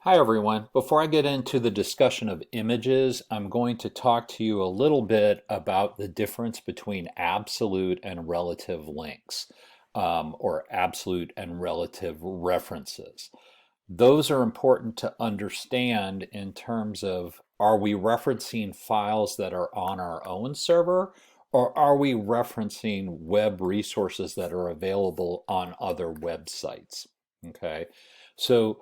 Hi everyone. Before I get into the discussion of images, I'm going to talk to you a little bit about the difference between absolute and relative links, or absolute and relative references. Those are important to understand in terms of, are we referencing files that are on our own server, or are we referencing web resources that are available on other websites? Okay, so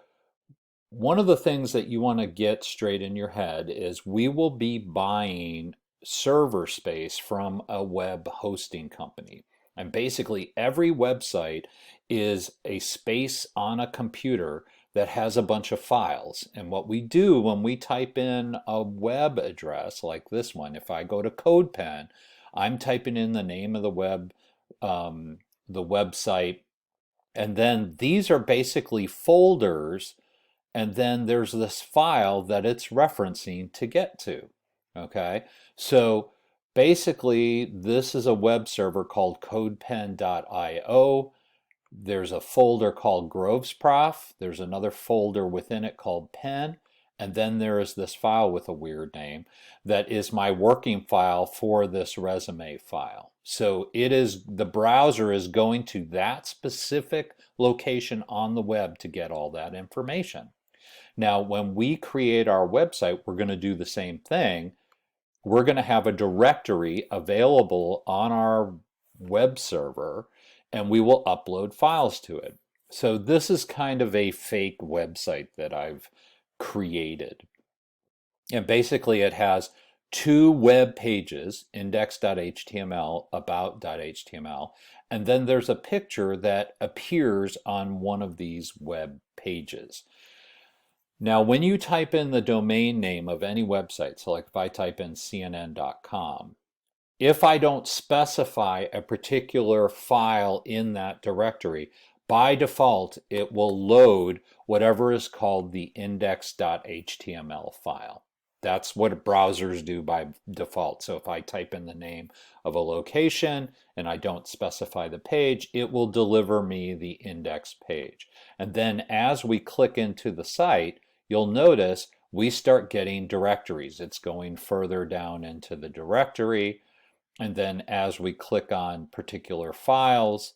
one of the things that you want to get straight in your head is we will be buying server space from a web hosting company. And basically, every website is a space on a computer that has a bunch of files. And what we do when we type in a web address like this one, if I go to CodePen, I'm typing in the name of the website, and then these are basically folders, and then there's this file that it's referencing to get to. Okay, so basically this is a web server called codepen.io. There's a folder called grovesprof. There's another folder within it called pen. And then there is this file with a weird name that is my working file for this resume file. So it is, the browser is going to that specific location on the web to get all that information. Now, when we create our website, we're going to do the same thing. We're going to have a directory available on our web server, and we will upload files to it. So this is kind of a fake website that I've created. And basically it has two web pages, index.html, about.html, and then there's a picture that appears on one of these web pages. Now, when you type in the domain name of any website, so like if I type in cnn.com, if I don't specify a particular file in that directory, by default, it will load whatever is called the index.html file. That's what browsers do by default. So if I type in the name of a location and I don't specify the page, it will deliver me the index page. And then as we click into the site, you'll notice we start getting directories. It's going further down into the directory. And then as we click on particular files,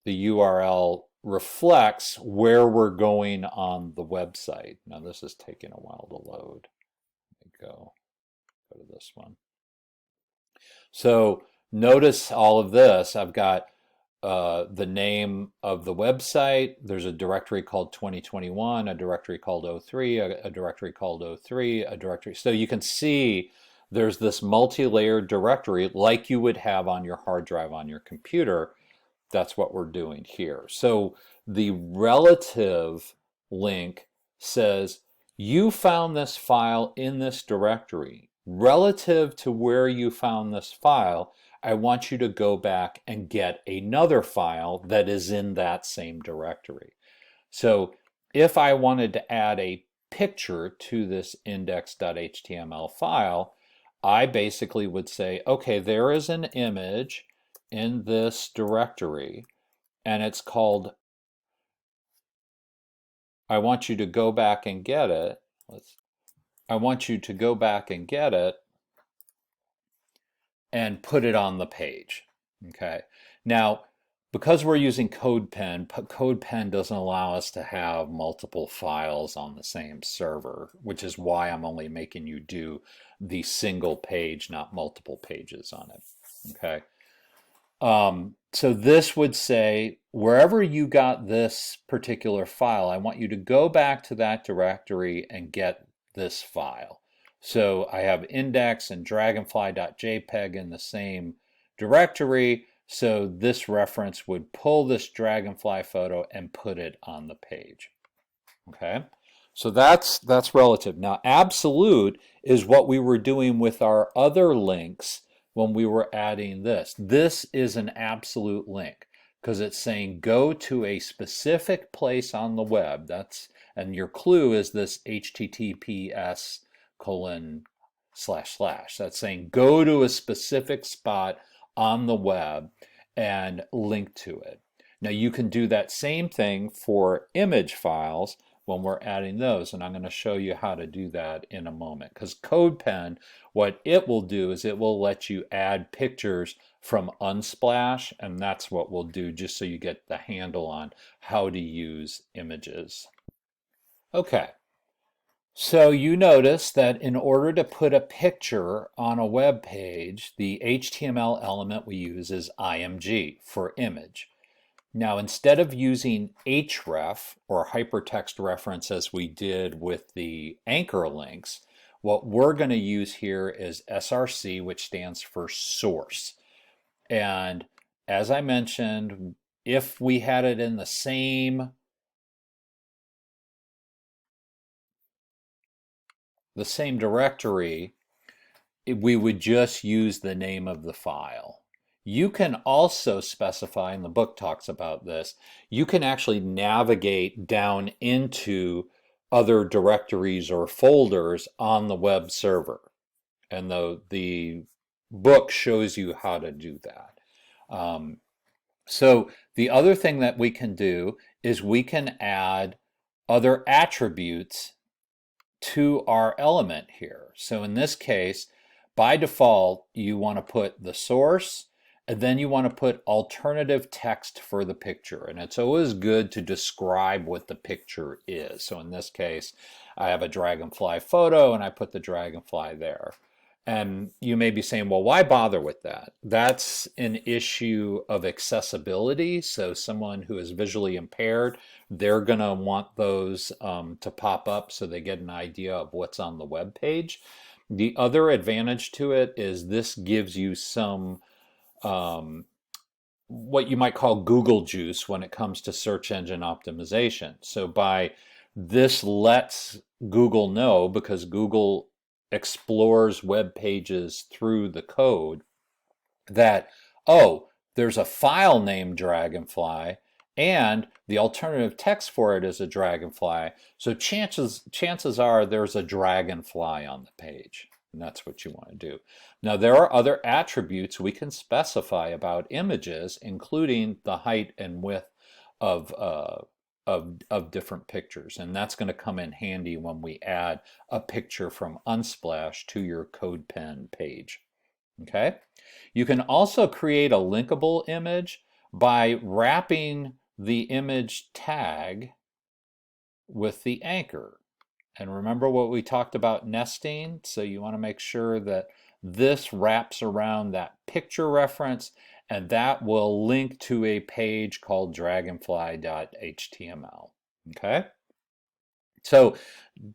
the URL reflects where we're going on the website. Now this is taking a while to load. Let me go to this one. So notice all of this. I've got the name of the website. There's a directory called 2021, a directory called 03, a directory called 03, a directory. So you can see there's this multi-layered directory like you would have on your hard drive on your computer. That's what we're doing here. So the relative link says you found this file in this directory. Relative to where you found this file, I want you to go back and get another file that is in that same directory. So if I wanted to add a picture to this index.html file, I basically would say, okay, there is an image in this directory, and it's called, I want you to go back and get it. I want you to go back and get it and put it on the page. Okay. Now, because we're using CodePen, CodePen doesn't allow us to have multiple files on the same server, which is why I'm only making you do the single page, not multiple pages on it. Okay. So this would say, wherever you got this particular file, I want you to go back to that directory and get this file. So I have index and dragonfly.jpg in the same directory. So this reference would pull this dragonfly photo and put it on the page. Okay, so that's relative. Now, absolute is what we were doing with our other links when we were adding this. This is an absolute link because it's saying go to a specific place on the web. And your clue is this HTTPS:// That's saying go to a specific spot on the web and link to it. Now you can do that same thing for image files when we're adding those. And I'm going to show you how to do that in a moment. Because CodePen, what it will do is it will let you add pictures from Unsplash, and that's what we'll do just so you get the handle on how to use images. Okay. So you notice that in order to put a picture on a web page, the HTML element we use is img for image. Now, instead of using href or hypertext reference as we did with the anchor links, what we're going to use here is src, which stands for source. And as I mentioned, if we had it in the same directory, we would just use the name of the file. You can also specify, and the book talks about this, you can actually navigate down into other directories or folders on the web server. And the book shows you how to do that. So the other thing that we can do is we can add other attributes to our element here. So in this case, by default, you want to put the source, and then you want to put alternative text for the picture. And it's always good to describe what the picture is. So in this case, I have a dragonfly photo, and I put the dragonfly there. And you may be saying, well, why bother with that? That's an issue of accessibility. So someone who is visually impaired, they're going to want those to pop up so they get an idea of what's on the web page. The other advantage to it is this gives you some what you might call Google juice when it comes to search engine optimization. So by this lets Google know, because Google explores web pages through the code, that, oh, there's a file named Dragonfly and the alternative text for it is a dragonfly. So chances are there's a dragonfly on the page. And that's what you want to do. Now, there are other attributes we can specify about images, including the height and width of different pictures. And that's going to come in handy when we add a picture from Unsplash to your CodePen page. Okay? You can also create a linkable image by wrapping the image tag with the anchor. And remember what we talked about nesting? So you want to make sure that this wraps around that picture reference, and that will link to a page called dragonfly.html. Okay? So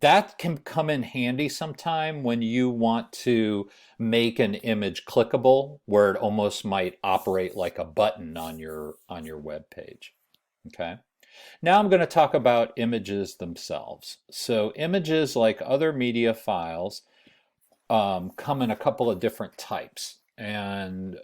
that can come in handy sometime when you want to make an image clickable, where it almost might operate like a button on your web page. Okay? Now I'm going to talk about images themselves. So images, like other media files, come in a couple of different types. And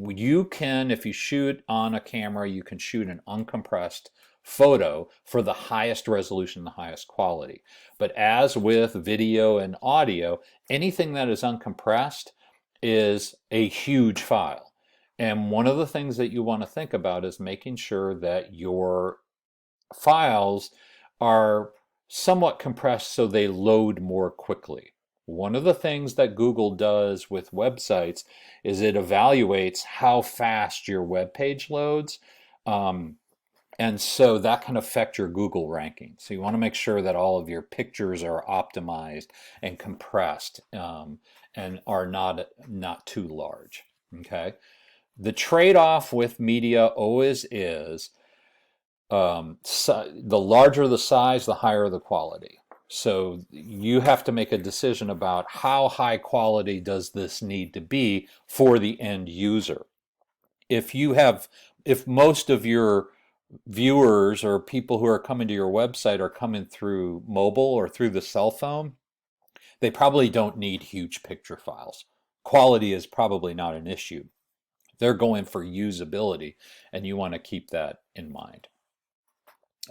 you can, if you shoot on a camera, you can shoot an uncompressed photo for the highest resolution, the highest quality. But as with video and audio, anything that is uncompressed is a huge file. And one of the things that you want to think about is making sure that your files are somewhat compressed so they load more quickly. One of the things that Google does with websites is it evaluates how fast your web page loads. And so that can affect your Google ranking. So you want to make sure that all of your pictures are optimized and compressed and are not too large. Okay. The trade-off with media always is the larger the size, the higher the quality. So you have to make a decision about how high quality does this need to be for the end user. If most of your viewers or people who are coming to your website are coming through mobile or through the cell phone, they probably don't need huge picture files. Quality is probably not an issue. They're going for usability, and you want to keep that in mind.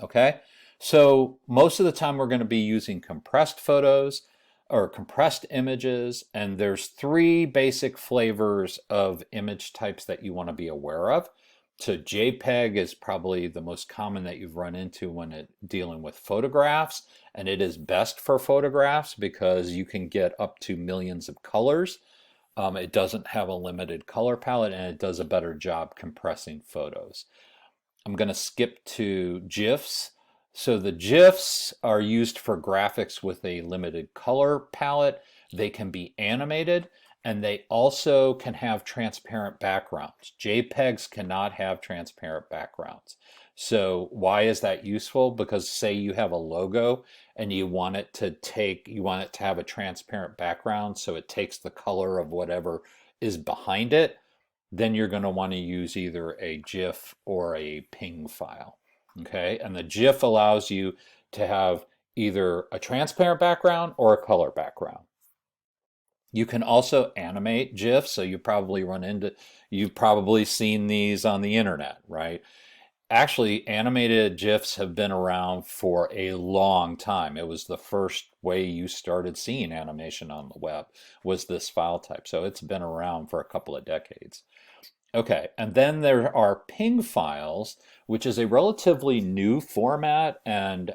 Okay, so most of the time we're going to be using compressed photos or compressed images, and there's three basic flavors of image types that you want to be aware of. So JPEG is probably the most common that you've run into when dealing with photographs, and it is best for photographs because you can get up to millions of colors. It doesn't have a limited color palette, and it does a better job compressing photos. I'm going to skip to GIFs. So the GIFs are used for graphics with a limited color palette. They can be animated, and they also can have transparent backgrounds. JPEGs cannot have transparent backgrounds. So why is that useful? Because say you have a logo and you want it to have a transparent background so it takes the color of whatever is behind it, then you're going to want to use either a GIF or a PNG file. Okay, and the GIF allows you to have either a transparent background or a color background. You can also animate GIFs, so you've probably seen these on the internet, right? Actually, animated GIFs have been around for a long time. It was the first way you started seeing animation on the web was this file type. So it's been around for a couple of decades. Okay, and then there are PNG files, which is a relatively new format, and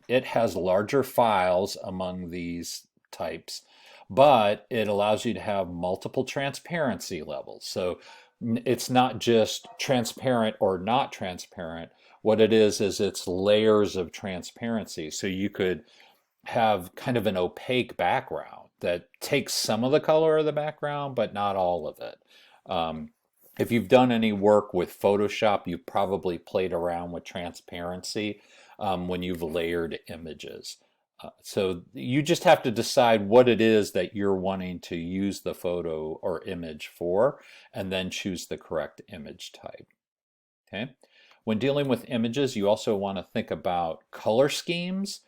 it has larger files among these types, but it allows you to have multiple transparency levels. So it's not just transparent or not transparent. What it is it's layers of transparency. So you could have kind of an opaque background that takes some of the color of the background, but not all of it. Um, if you've done any work with Photoshop, you've probably played around with transparency when you've layered images. So you just have to decide what it is that you're wanting to use the photo or image for, and then choose the correct image type. Okay. When dealing with images, you also want to think about color schemes.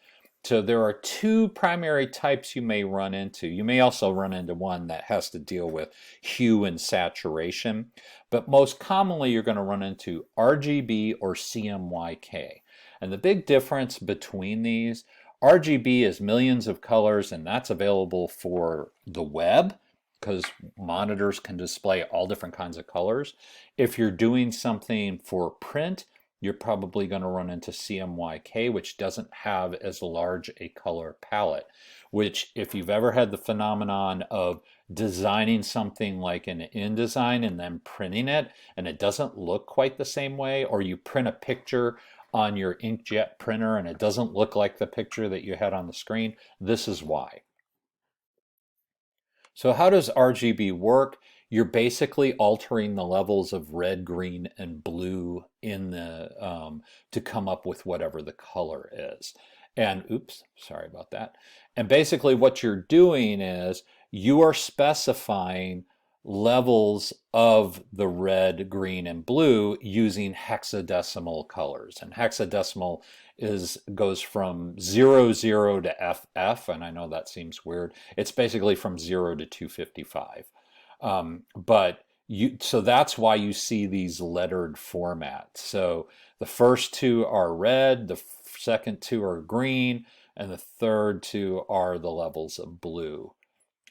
So there are two primary types you may run into. You may also run into one that has to deal with hue and saturation, but most commonly you're going to run into RGB or CMYK. And the big difference between these, RGB is millions of colors, and that's available for the web because monitors can display all different kinds of colors. If you're doing something for print, you're probably going to run into CMYK, which doesn't have as large a color palette, which if you've ever had the phenomenon of designing something like an InDesign and then printing it, and it doesn't look quite the same way, or you print a picture on your inkjet printer and it doesn't look like the picture that you had on the screen, this is why. So how does RGB work? You're basically altering the levels of red, green, and blue in to come up with whatever the color is. And oops, sorry about that. And basically what you're doing is you are specifying levels of the red, green, and blue using hexadecimal colors. And hexadecimal goes from 00 to FF, and I know that seems weird. It's basically from 0 to 255. So that's why you see these lettered formats. So the first two are red, the second two are green, and the third two are the levels of blue.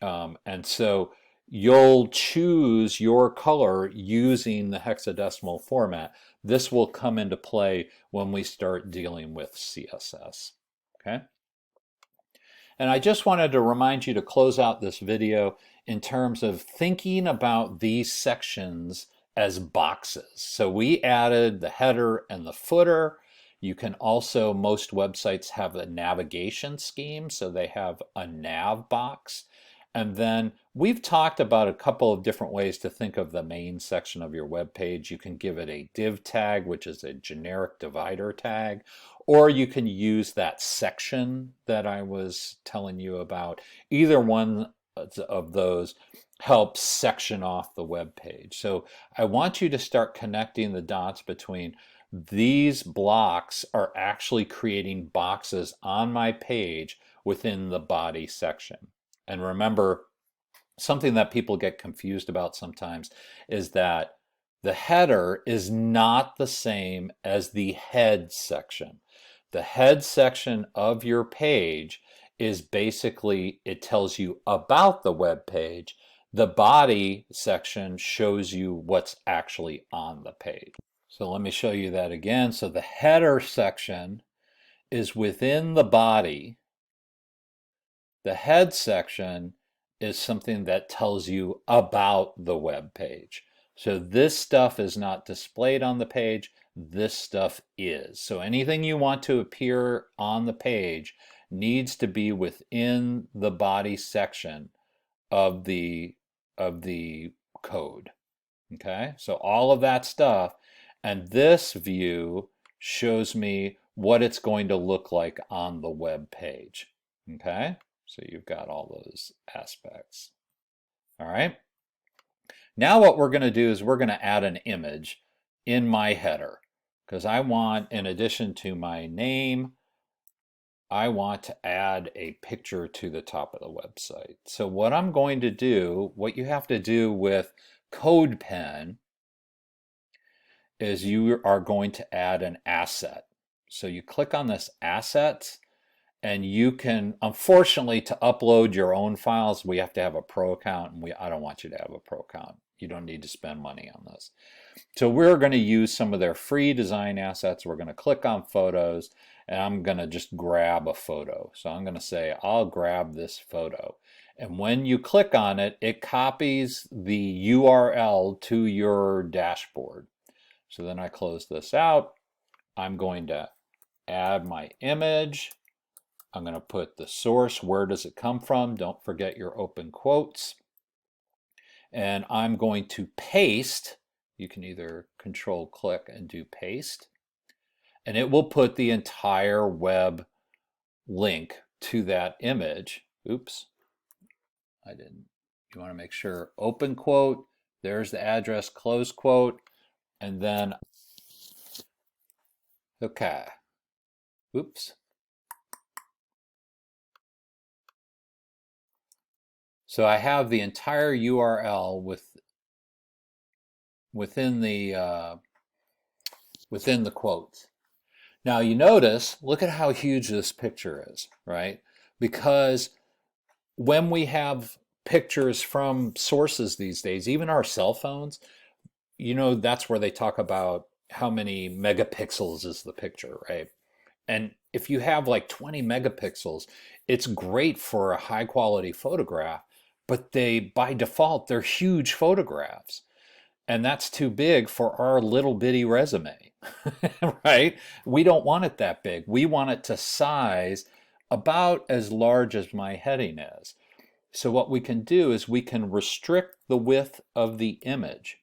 And so you'll choose your color using the hexadecimal format. This will come into play when we start dealing with CSS. Okay? And I just wanted to remind you to close out this video in terms of thinking about these sections as boxes. So we added the header and the footer. You can also, most websites have a navigation scheme, so they have a nav box. And then we've talked about a couple of different ways to think of the main section of your web page. You can give it a div tag, which is a generic divider tag, or you can use that section that I was telling you about. Either one of those helps section off the web page. So I want you to start connecting the dots between these blocks are actually creating boxes on my page within the body section. And remember, something that people get confused about sometimes is that the header is not the same as the head section. The head section of your page is basically, it tells you about the web page. The body section shows you what's actually on the page. So let me show you that again. So the header section is within the body. The head section is something that tells you about the web page. So this stuff is not displayed on the page, this stuff is. So anything you want to appear on the page needs to be within the body section of the code. Okay, so all of that stuff, and this view shows me what it's going to look like on the web page. Okay, so you've got all those aspects. All right, now what we're going to do is we're going to add an image in my header because I want, in addition to my name, I want to add a picture to the top of the website. So what I'm going to do, what you have to do with CodePen is you are going to add an asset. So you click on this assets and you can, unfortunately, to upload your own files, we have to have a pro account, and I don't want you to have a pro account. You don't need to spend money on this. So we're going to use some of their free design assets. We're going to click on photos and I'm going to just grab a photo. So I'm going to say, I'll grab this photo. And when you click on it, it copies the URL to your dashboard. So then I close this out. I'm going to add my image. I'm going to put the source. Where does it come from? Don't forget your open quotes. And I'm going to paste. You can either control click and do paste. And it will put the entire web link to that image. Oops, I didn't. You want to make sure open quote. There's the address, close quote. And then, okay. Oops. So I have the entire URL within the quotes. Now you notice, look at how huge this picture is, right? Because when we have pictures from sources these days, even our cell phones, you know, that's where they talk about how many megapixels is the picture, right? And if you have like 20 megapixels, it's great for a high quality photograph, but by default, they're huge photographs. And that's too big for our little bitty resume, right? We don't want it that big. We want it to size about as large as my heading is. So what we can do is we can restrict the width of the image.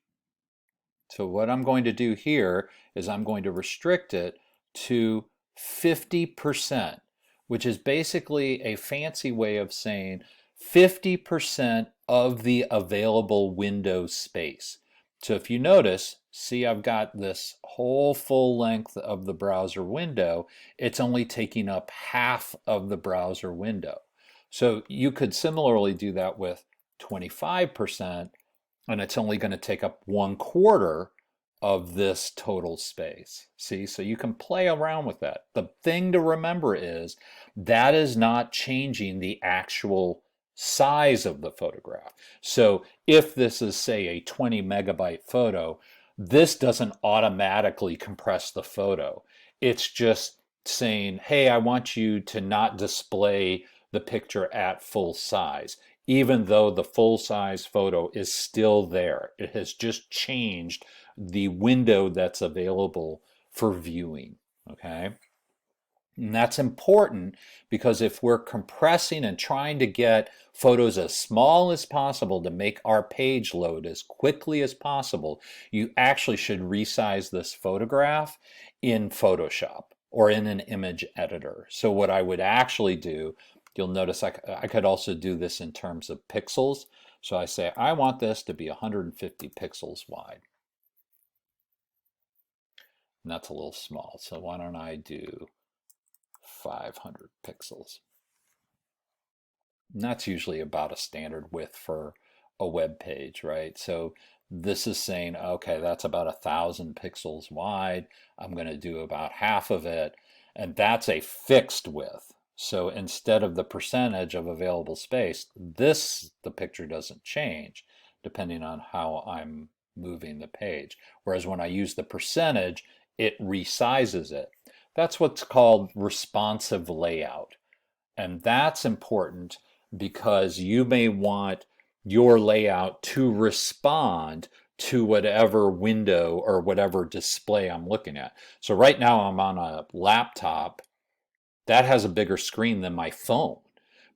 So what I'm going to do here is I'm going to restrict it to 50%, which is basically a fancy way of saying 50% of the available window space. So if you notice, see I've got this whole full length of the browser window. It's only taking up half of the browser window. So you could similarly do that with 25%, and it's only going to take up 1/4 of this total space. See, so you can play around with that. The thing to remember is that is not changing the actual size of the photograph. So if this is, say, a 20 megabyte photo, this doesn't automatically compress the photo. It's just saying, hey, I want you to not display the picture at full size, even though the full size photo is still there. It has just changed the window that's available for viewing, okay? And that's important because if we're compressing and trying to get photos as small as possible to make our page load as quickly as possible, you actually should resize this photograph in Photoshop or in an image editor. So what I would actually do, you'll notice I could also do this in terms of pixels. So I say, I want this to be 150 pixels wide. And that's a little small. So why don't I do 500 pixels? And that's usually about a standard width for a web page, right? So this is saying, okay, that's about 1,000 pixels wide. I'm going to do about half of it, and that's a fixed width. So instead of the percentage of available space, the picture doesn't change depending on how I'm moving the page. Whereas when I use the percentage, it resizes it. That's what's called responsive layout. And that's important because you may want your layout to respond to whatever window or whatever display I'm looking at. So right now I'm on a laptop that has a bigger screen than my phone,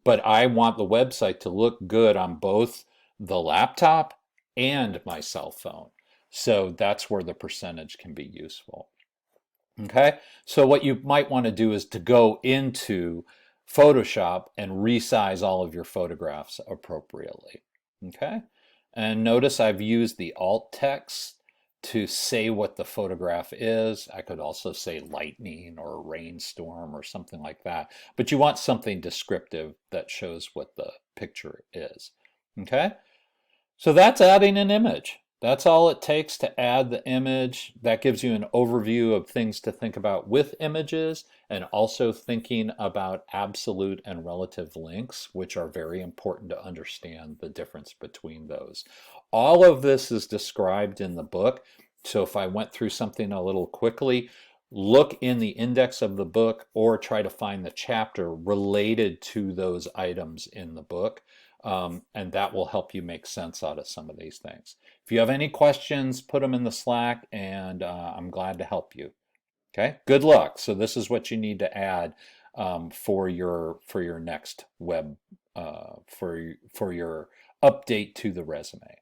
but I want the website to look good on both the laptop and my cell phone. So that's where the percentage can be useful. Okay, so what you might want to do is to go into Photoshop and resize all of your photographs appropriately. Okay, and notice I've used the alt text to say what the photograph is. I could also say lightning or a rainstorm or something like that, but you want something descriptive that shows what the picture is. Okay, so that's adding an image. That's all it takes to add the image. That gives you an overview of things to think about with images, and also thinking about absolute and relative links, which are very important to understand the difference between those. All of this is described in the book. So if I went through something a little quickly, look in the index of the book or try to find the chapter related to those items in the book. And that will help you make sense out of some of these things. If you have any questions, put them in the Slack, and I'm glad to help you. Okay, good luck. So this is what you need to add for your next web for your update to the resume.